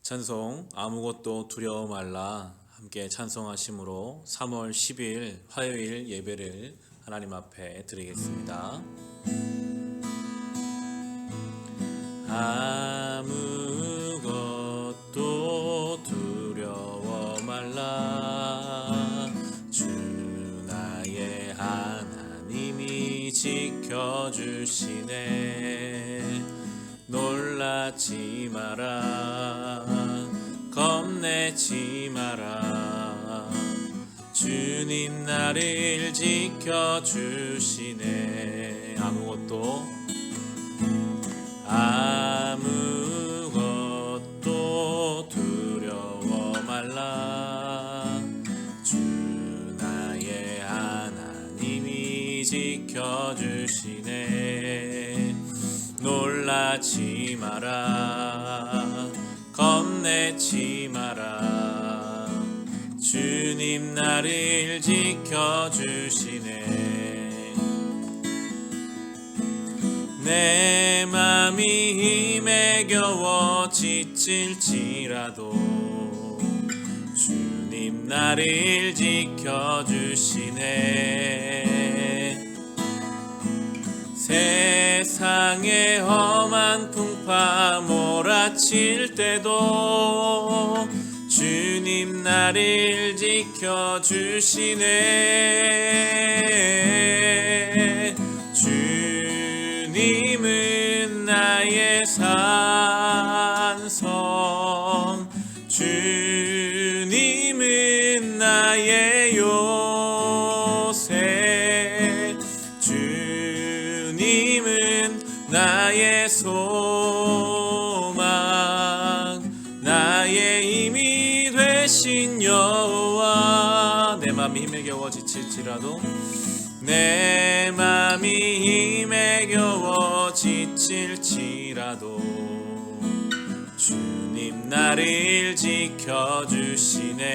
찬송 아무것도 두려워 말라 함께 찬송하심으로 3월 10일 화요일 예배를 하나님 앞에 드리겠습니다. 아무것도 두려워 말라 주 나의 하나님이 지켜주시네. 놀라지 마라 겁내지 마라 주님 나를 지켜주시네. 아무것도 두려워 말라 주 나의 하나님이 지켜주시네. 놀라지 마라 겁내지 마라 주님 나를 지켜주시네. 내 맘이 힘에 겨워 지칠지라도 주님 나를 지켜주시네. 세상의 험한 풍파 몰아칠 때도 주님 나를 지켜주시네. 주님은 나의 산성 주님은 나의 요새 주님은 나의 소망 나의 힘이 되신 여호와. 내 맘이 힘에 겨워 지칠지라도 내 맘이 힘에 겨워 지칠지라도 주님 나를 지켜주시네.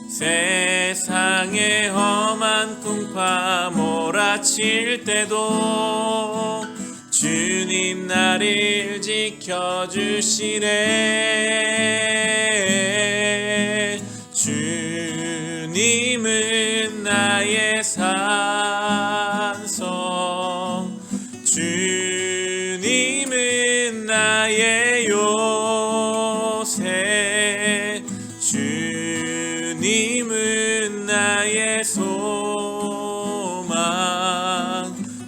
세상의 험한 풍파 몰아칠 때도 주님 나를 지켜주시네. 주님은 나의 산성 주님은 나의 요새 주님은 나의 소망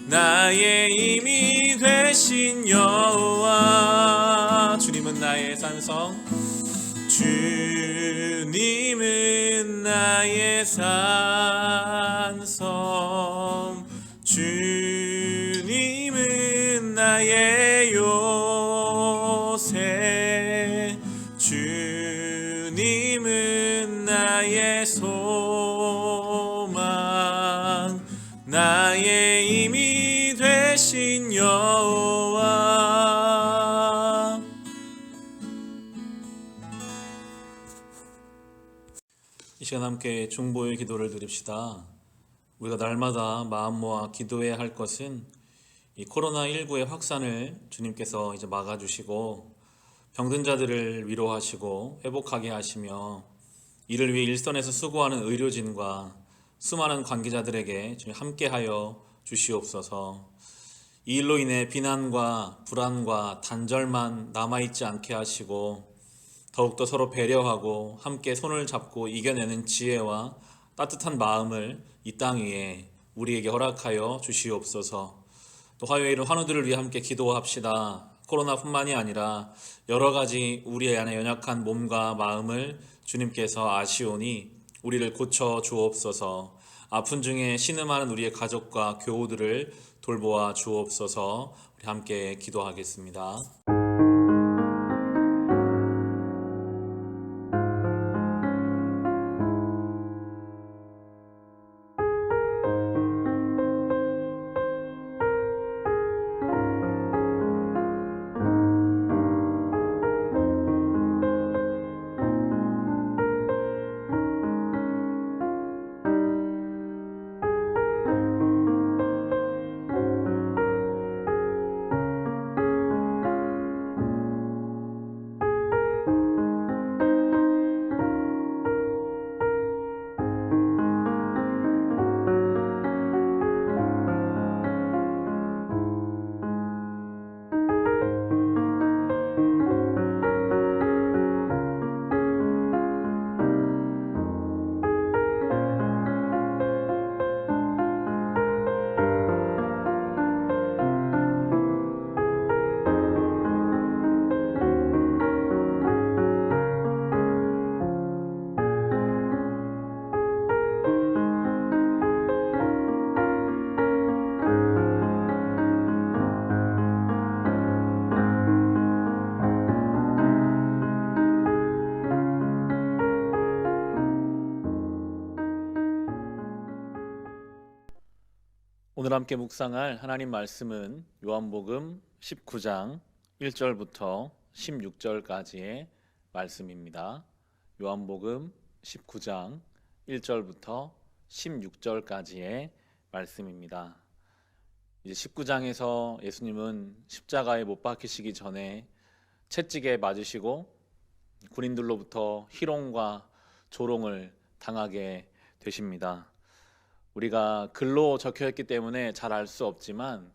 나의 힘이 되신 여호와. 주님은 나의 산성 주님은 나의 산성 주님은 나의 요새 주님은 나의 소망 나의 힘이 되신 여호와. 이 시간 함께 중보의 기도를 드립시다. 우리가 날마다 마음 모아 기도해야 할 것은 이 코로나19의 확산을 주님께서 이제 막아주시고 병든 자들을 위로하시고 회복하게 하시며 이를 위해 일선에서 수고하는 의료진과 수많은 관계자들에게 주님 함께하여 주시옵소서. 이 일로 인해 비난과 불안과 단절만 남아있지 않게 하시고 더욱더 서로 배려하고 함께 손을 잡고 이겨내는 지혜와 따뜻한 마음을 이 땅 위에 우리에게 허락하여 주시옵소서. 또 화요일은 환우들을 위해 함께 기도합시다. 코로나뿐만이 아니라 여러 가지 우리 안에 연약한 몸과 마음을 주님께서 아시오니 우리를 고쳐 주옵소서. 아픈 중에 신음하는 우리의 가족과 교우들을 돌보아 주옵소서. 우리 함께 기도하겠습니다. 오늘 함께 묵상할 하나님 말씀은 요한복음 19장 1절부터 16절까지의 말씀입니다. 요한복음 19장 1절부터 16절까지의 말씀입니다. 이제 19장에서 예수님은 십자가에 못 박히시기 전에 채찍에 맞으시고 군인들로부터 희롱과 조롱을 당하게 되십니다. 우리가 글로 적혀 있기 때문에 잘 알 수 없지만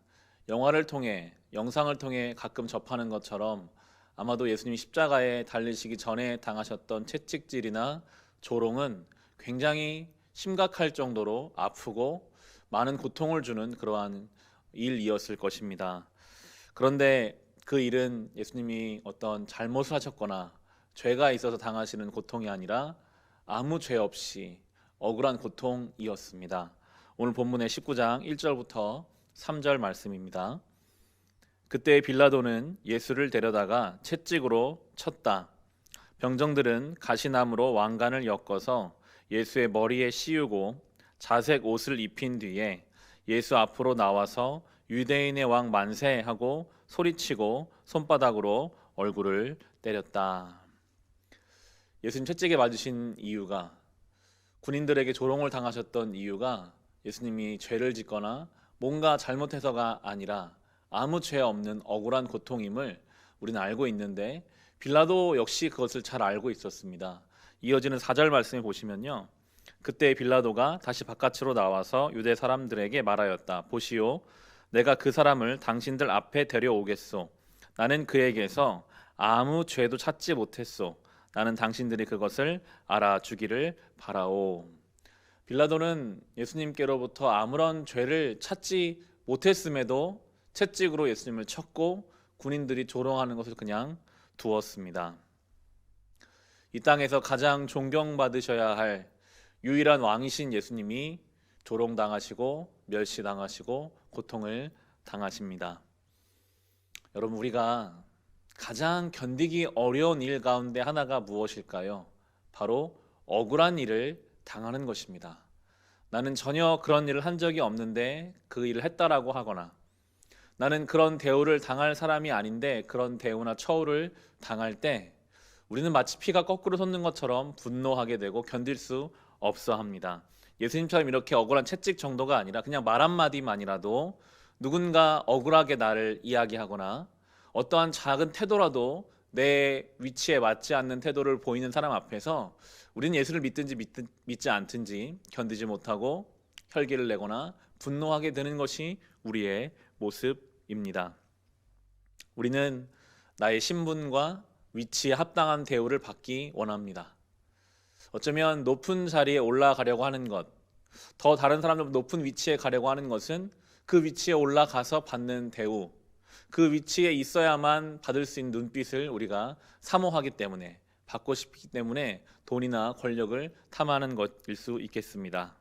영화를 통해, 영상을 통해 가끔 접하는 것처럼 아마도 예수님이 십자가에 달리시기 전에 당하셨던 채찍질이나 조롱은 굉장히 심각할 정도로 아프고 많은 고통을 주는 그러한 일이었을 것입니다. 그런데 그 일은 예수님이 어떤 잘못을 하셨거나 죄가 있어서 당하시는 고통이 아니라 아무 죄 없이 억울한 고통이었습니다. 오늘 본문의 19장 1절부터 3절 말씀입니다. 그때 빌라도는 예수를 데려다가 채찍으로 쳤다. 병정들은 가시나무로 왕관을 엮어서 예수의 머리에 씌우고 자색 옷을 입힌 뒤에 예수 앞으로 나와서 유대인의 왕 만세 하고 소리치고 손바닥으로 얼굴을 때렸다. 예수님 채찍에 맞으신 이유가, 군인들에게 조롱을 당하셨던 이유가 예수님이 죄를 짓거나 뭔가 잘못해서가 아니라 아무 죄 없는 억울한 고통임을 우리는 알고 있는데 빌라도 역시 그것을 잘 알고 있었습니다. 이어지는 4절 말씀에 보시면요, 그때 빌라도가 다시 바깥으로 나와서 유대 사람들에게 말하였다. 보시오, 내가 그 사람을 당신들 앞에 데려오겠소. 나는 그에게서 아무 죄도 찾지 못했소. 나는 당신들이 그것을 알아주기를 바라오. 빌라도는 예수님께로부터 아무런 죄를 찾지 못했음에도 채찍으로 예수님을 쳤고 군인들이 조롱하는 것을 그냥 두었습니다. 이 땅에서 가장 존경받으셔야 할 유일한 왕이신 예수님이 조롱당하시고 멸시당하시고 고통을 당하십니다. 여러분, 우리가 가장 견디기 어려운 일 가운데 하나가 무엇일까요? 바로 억울한 일을 당하는 것입니다. 나는 전혀 그런 일을 한 적이 없는데 그 일을 했다라고 하거나, 나는 그런 대우를 당할 사람이 아닌데 그런 대우나 처우를 당할 때 우리는 마치 피가 거꾸로 솟는 것처럼 분노하게 되고 견딜 수 없어 합니다. 예수님처럼 이렇게 억울한 채찍 정도가 아니라 그냥 말 한마디만이라도 누군가 억울하게 나를 이야기하거나 어떠한 작은 태도라도 내 위치에 맞지 않는 태도를 보이는 사람 앞에서 우리는 예수를 믿든지 믿지 않든지 견디지 못하고 혈기를 내거나 분노하게 되는 것이 우리의 모습입니다. 우리는 나의 신분과 위치에 합당한 대우를 받기 원합니다. 어쩌면 높은 자리에 올라가려고 하는 것, 더 다른 사람들보다 높은 위치에 가려고 하는 것은 그 위치에 올라가서 받는 대우, 그 위치에 있어야만 받을 수 있는 눈빛을 우리가 사모하기 때문에, 받고 싶기 때문에 돈이나 권력을 탐하는 것일 수 있겠습니다.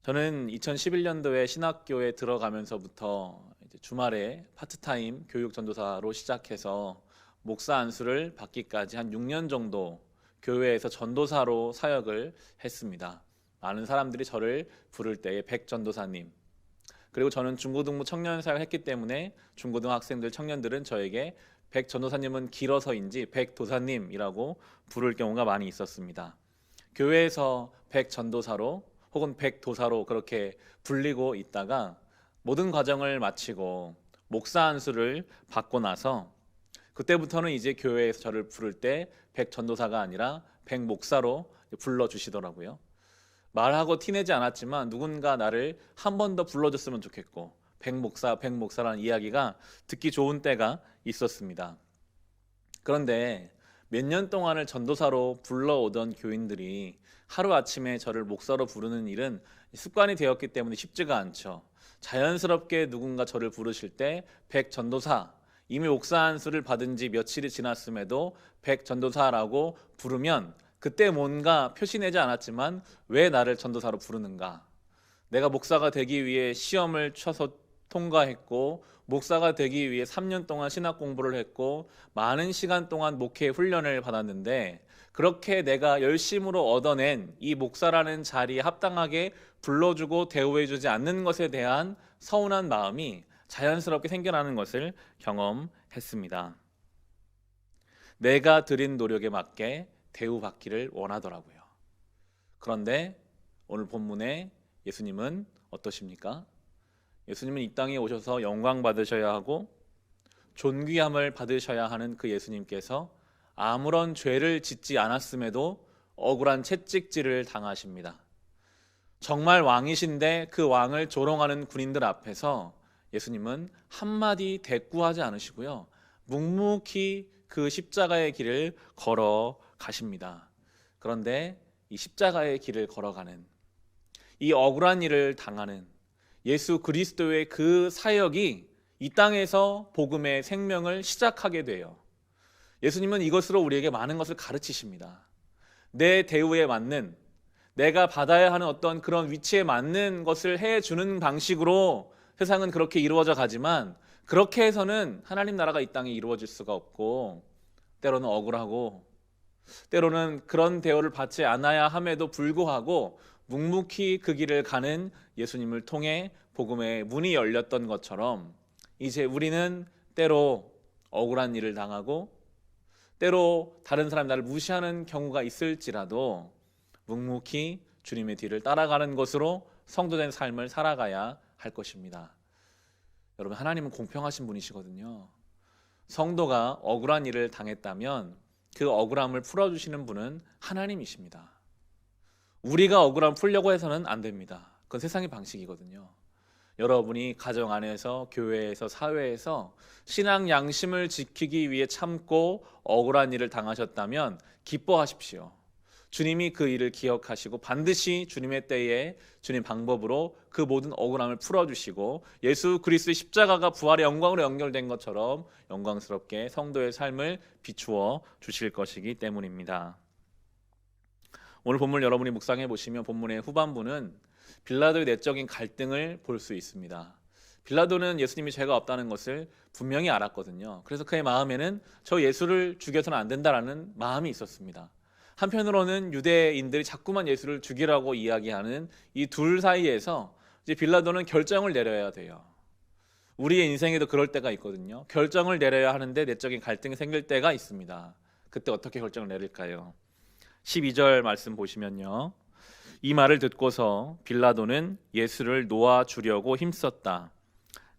저는 2011년도에 신학교에 들어가면서부터 주말에 파트타임 교육 전도사로 시작해서 목사 안수를 받기까지 한 6년 정도 교회에서 전도사로 사역을 했습니다. 많은 사람들이 저를 부를 때에 백 전도사님, 그리고 저는 중고등부 청년 사역을 했기 때문에 중고등학생들, 청년들은 저에게 백 전도사님은 길어서인지 백 도사님이라고 부를 경우가 많이 있었습니다. 교회에서 백 전도사로 혹은 백 도사로 그렇게 불리고 있다가 모든 과정을 마치고 목사 안수를 받고 나서 그때부터는 이제 교회에서 저를 부를 때 백 전도사가 아니라 백 목사로 불러주시더라고요. 말하고 티내지 않았지만 누군가 나를 한 번 더 불러줬으면 좋겠고 백 목사라는 이야기가 듣기 좋은 때가 있었습니다. 그런데 몇 년 동안을 전도사로 불러오던 교인들이 하루아침에 저를 목사로 부르는 일은 습관이 되었기 때문에 쉽지가 않죠. 자연스럽게 누군가 저를 부르실 때 백 전도사, 이미 목사 안수를 받은 지 며칠이 지났음에도 백 전도사라고 부르면 그때 뭔가 표시내지 않았지만 왜 나를 전도사로 부르는가? 내가 목사가 되기 위해 시험을 쳐서 통과했고 목사가 되기 위해 3년 동안 신학 공부를 했고 많은 시간 동안 목회 훈련을 받았는데 그렇게 내가 열심으로 얻어낸 이 목사라는 자리에 합당하게 불러주고 대우해주지 않는 것에 대한 서운한 마음이 자연스럽게 생겨나는 것을 경험했습니다. 내가 들인 노력에 맞게 대우받기를 원하더라고요. 그런데 오늘 본문에 예수님은 어떠십니까? 예수님은 이 땅에 오셔서 영광 받으셔야 하고 존귀함을 받으셔야 하는 그 예수님께서 아무런 죄를 짓지 않았음에도 억울한 채찍질을 당하십니다. 정말 왕이신데 그 왕을 조롱하는 군인들 앞에서 예수님은 한마디 대꾸하지 않으시고요, 묵묵히 그 십자가의 길을 걸어가십니다. 그런데 이 십자가의 길을 걸어가는, 이 억울한 일을 당하는 예수 그리스도의 그 사역이 이 땅에서 복음의 생명을 시작하게 돼요. 예수님은 이것으로 우리에게 많은 것을 가르치십니다. 내 대우에 맞는, 내가 받아야 하는 어떤 그런 위치에 맞는 것을 해주는 방식으로 세상은 그렇게 이루어져 가지만, 그렇게 해서는 하나님 나라가 이 땅에 이루어질 수가 없고, 때로는 억울하고 때로는 그런 대우를 받지 않아야 함에도 불구하고 묵묵히 그 길을 가는 예수님을 통해 복음의 문이 열렸던 것처럼, 이제 우리는 때로 억울한 일을 당하고 때로 다른 사람이 나를 무시하는 경우가 있을지라도 묵묵히 주님의 뒤를 따라가는 것으로 성도된 삶을 살아가야 할 것입니다. 여러분, 하나님은 공평하신 분이시거든요. 성도가 억울한 일을 당했다면 그 억울함을 풀어주시는 분은 하나님이십니다. 우리가 억울함 풀려고 해서는 안 됩니다. 그건 세상의 방식이거든요. 여러분이 가정 안에서, 교회에서, 사회에서 신앙 양심을 지키기 위해 참고 억울한 일을 당하셨다면 기뻐하십시오. 주님이 그 일을 기억하시고 반드시 주님의 때에 주님 방법으로 그 모든 억울함을 풀어주시고 예수 그리스도의 십자가가 부활의 영광으로 연결된 것처럼 영광스럽게 성도의 삶을 비추어 주실 것이기 때문입니다. 오늘 본문을 여러분이 묵상해 보시면 본문의 후반부는 빌라도의 내적인 갈등을 볼 수 있습니다. 빌라도는 예수님이 죄가 없다는 것을 분명히 알았거든요. 그래서 그의 마음에는 저 예수를 죽여서는 안 된다라는 마음이 있었습니다. 한편으로는 유대인들이 자꾸만 예수를 죽이라고 이야기하는 이 둘 사이에서 이제 빌라도는 결정을 내려야 돼요. 우리의 인생에도 그럴 때가 있거든요. 결정을 내려야 하는데 내적인 갈등이 생길 때가 있습니다. 그때 어떻게 결정을 내릴까요? 12절 말씀 보시면요, 이 말을 듣고서 빌라도는 예수를 놓아주려고 힘썼다.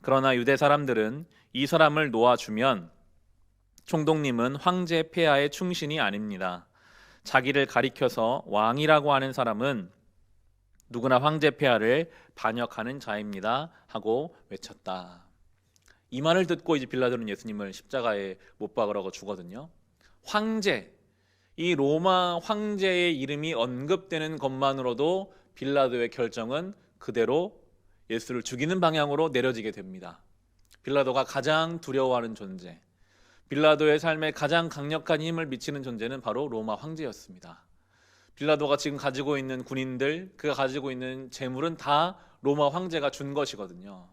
그러나 유대 사람들은 이 사람을 놓아주면 총독님은 황제 폐하의 충신이 아닙니다. 자기를 가리켜서 왕이라고 하는 사람은 누구나 황제 폐하를 반역하는 자입니다 하고 외쳤다. 이 말을 듣고 이제 빌라도는 예수님을 십자가에 못 박으라고 주거든요. 황제, 이 로마 황제의 이름이 언급되는 것만으로도 빌라도의 결정은 그대로 예수를 죽이는 방향으로 내려지게 됩니다. 빌라도가 가장 두려워하는 존재, 빌라도의 삶에 가장 강력한 힘을 미치는 존재는 바로 로마 황제였습니다. 빌라도가 지금 가지고 있는 군인들, 그가 가지고 있는 재물은 다 로마 황제가 준 것이거든요.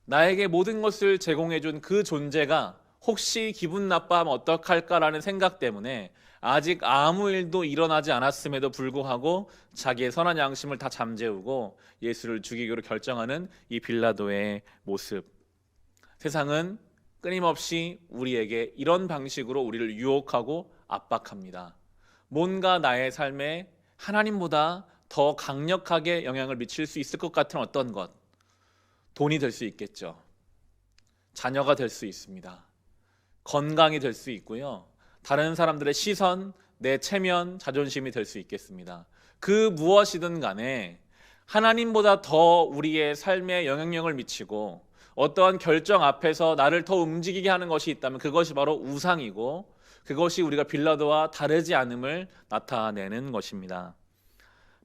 나에게 모든 것을 제공해준 그 존재가 혹시 기분 나빠하면 어떡할까라는 생각 때문에 아직 아무 일도 일어나지 않았음에도 불구하고 자기의 선한 양심을 다 잠재우고 예수를 죽이기로 결정하는 이 빌라도의 모습. 세상은 끊임없이 우리에게 이런 방식으로 우리를 유혹하고 압박합니다. 뭔가 나의 삶에 하나님보다 더 강력하게 영향을 미칠 수 있을 것 같은 어떤 것, 돈이 될 수 있겠죠. 자녀가 될 수 있습니다. 건강이 될 수 있고요. 다른 사람들의 시선, 내 체면, 자존심이 될 수 있겠습니다. 그 무엇이든 간에 하나님보다 더 우리의 삶에 영향력을 미치고 어떠한 결정 앞에서 나를 더 움직이게 하는 것이 있다면 그것이 바로 우상이고, 그것이 우리가 빌라도와 다르지 않음을 나타내는 것입니다.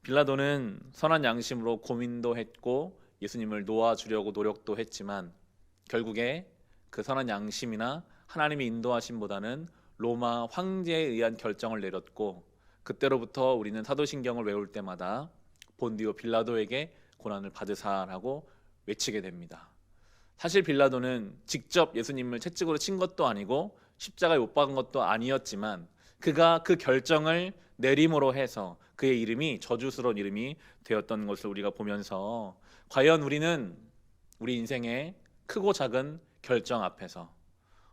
빌라도는 선한 양심으로 고민도 했고 예수님을 놓아주려고 노력도 했지만 결국에 그 선한 양심이나 하나님의 인도하심보다는 로마 황제에 의한 결정을 내렸고, 그때로부터 우리는 사도신경을 외울 때마다 본디오 빌라도에게 고난을 받으사라고 외치게 됩니다. 사실 빌라도는 직접 예수님을 채찍으로 친 것도 아니고 십자가에 못 박은 것도 아니었지만 그가 그 결정을 내림으로 해서 그의 이름이 저주스러운 이름이 되었던 것을 우리가 보면서 과연 우리는 우리 인생의 크고 작은 결정 앞에서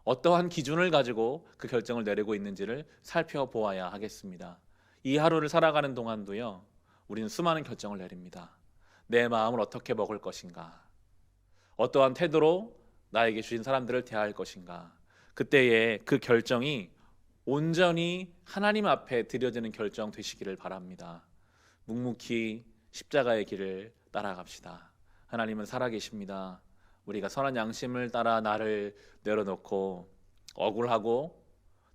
어떠한 기준을 가지고 그 결정을 내리고 있는지를 살펴보아야 하겠습니다. 이 하루를 살아가는 동안도요, 우리는 수많은 결정을 내립니다. 내 마음을 어떻게 먹을 것인가? 어떠한 태도로 나에게 주신 사람들을 대할 것인가? 그때에 그 결정이 온전히 하나님 앞에 드려지는 결정 되시기를 바랍니다. 묵묵히 십자가의 길을 따라갑시다. 하나님은 살아계십니다. 우리가 선한 양심을 따라 나를 내려놓고 억울하고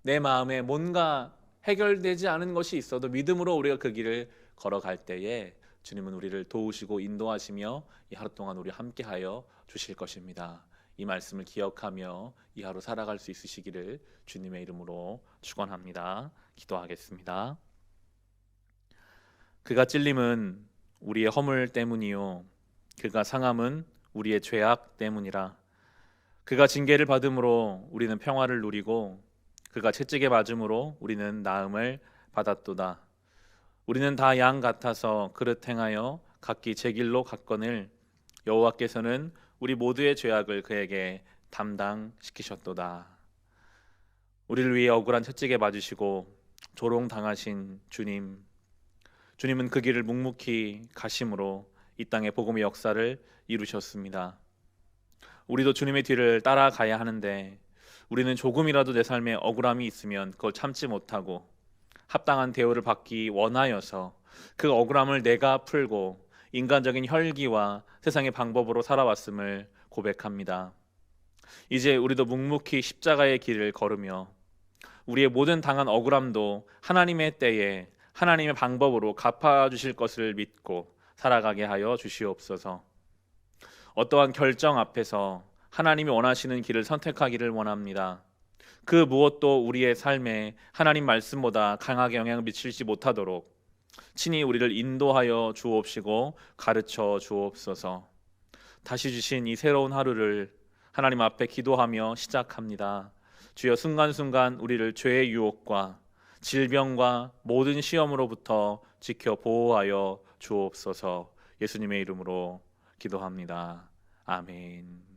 내 마음에 뭔가 해결되지 않은 것이 있어도 믿음으로 우리가 그 길을 걸어갈 때에 주님은 우리를 도우시고 인도하시며 이 하루 동안 우리 함께하여 주실 것입니다. 이 말씀을 기억하며 이 하루 살아갈 수 있으시기를 주님의 이름으로 축원합니다. 기도하겠습니다. 그가 찔림은 우리의 허물 때문이요 그가 상함은 우리의 죄악 때문이라. 그가 징계를 받음으로 우리는 평화를 누리고 그가 채찍에 맞음으로 우리는 나음을 받았도다. 우리는 다 양 같아서 그릇 행하여 각기 제 길로 갔거늘 여호와께서는 우리 모두의 죄악을 그에게 담당시키셨도다. 우리를 위해 억울한 채찍에 맞으시고 조롱당하신 주님은 그 길을 묵묵히 가심으로 이 땅의 복음의 역사를 이루셨습니다. 우리도 주님의 뒤를 따라가야 하는데 우리는 조금이라도 내 삶에 억울함이 있으면 그걸 참지 못하고 합당한 대우를 받기 원하여서 그 억울함을 내가 풀고 인간적인 혈기와 세상의 방법으로 살아왔음을 고백합니다. 이제 우리도 묵묵히 십자가의 길을 걸으며 우리의 모든 당한 억울함도 하나님의 때에 하나님의 방법으로 갚아주실 것을 믿고 살아가게 하여 주시옵소서. 어떠한 결정 앞에서 하나님이 원하시는 길을 선택하기를 원합니다. 그 무엇도 우리의 삶에 하나님 말씀보다 강하게 영향을 미치지 못하도록 친히 우리를 인도하여 주옵시고 가르쳐 주옵소서. 다시 주신 이 새로운 하루를 하나님 앞에 기도하며 시작합니다. 주여 순간순간 우리를 죄의 유혹과 질병과 모든 시험으로부터 지켜 보호하여 주옵소서. 예수님의 이름으로 기도합니다. 아멘.